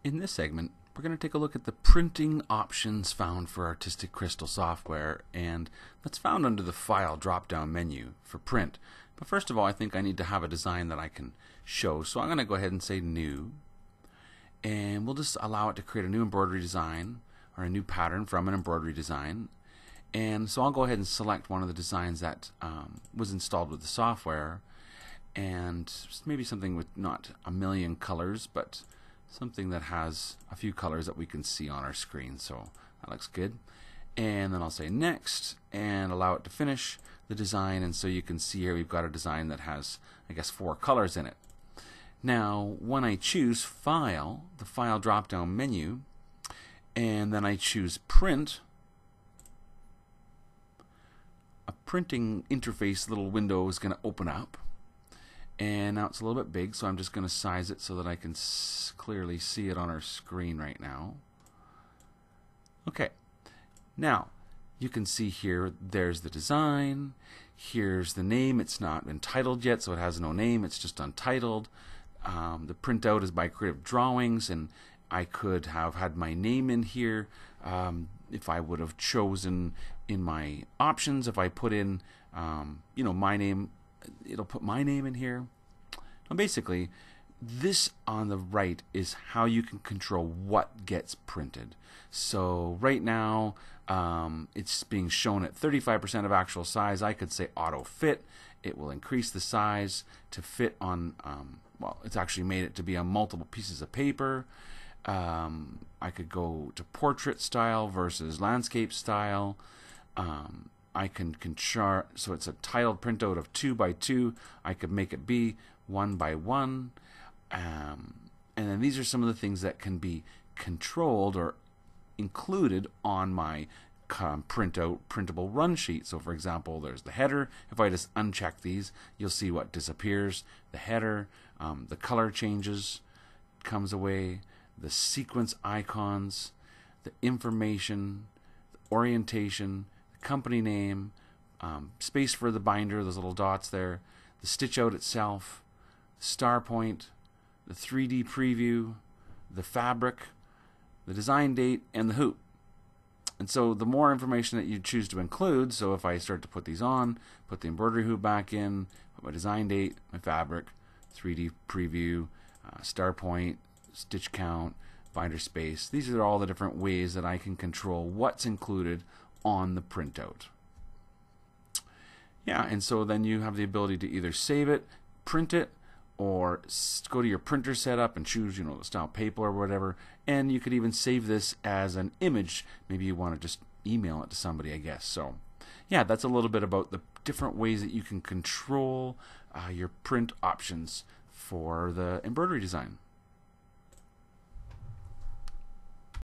In this segment, we're going to take a look at the printing options found for Artistic Crystal software, and that's found under the File drop-down menu for print. But first of all, I think I need to have a design that I can show, so I'm going to go ahead and say New, and we'll just allow it to create a new embroidery design or a new pattern from an embroidery design. And so I'll go ahead and select one of the designs that was installed with the software, and maybe something with not a million colors, but something that has a few colors that we can see on our screen. So that looks good. And then I'll say next and allow it to finish the design. And so you can see here we've got a design that has, I guess, 4 colors in it. Now when I choose File, the File drop down menu, and then I choose Print, a printing interface little window is going to open up. And now it's a little bit big, so I'm just going to size it so that I can clearly see it on our screen right now. Okay, now you can see here there's the design, here's the name. It's not entitled yet, so it has no name, it's just untitled. The printout is by Creative Drawings, and I could have had my name in here if I would have chosen in my options. If I put in my name, it'll put my name in here. Now basically, this on the right is how you can control what gets printed. So right now it's being shown at 35% of actual size. I could say auto fit. It will increase the size to fit on well, it's actually made it to be on multiple pieces of paper. I could go to portrait style versus landscape style. I can chart, so it's a tiled printout of 2 by 2. I could make it be 1 by 1. And then these are some of the things that can be controlled or included on my printout printable run sheet. So for example, there's the header. If I just uncheck these, you'll see what disappears. The header, the color changes, comes away, the sequence icons, the information, the orientation, company name, space for the binder, those little dots there, the stitch out itself, the star point, the 3D preview, the fabric, the design date, and the hoop. And so the more information that you choose to include, so if I start to put these on, put the embroidery hoop back in, put my design date, my fabric, 3D preview, star point, stitch count, binder space, these are all the different ways that I can control what's included on the printout. Yeah, and so then you have the ability to either save it, print it, or go to your printer setup and choose, the style paper or whatever. And you could even save this as an image. Maybe you want to just email it to somebody, I guess. So yeah, that's a little bit about the different ways that you can control your print options for the embroidery design.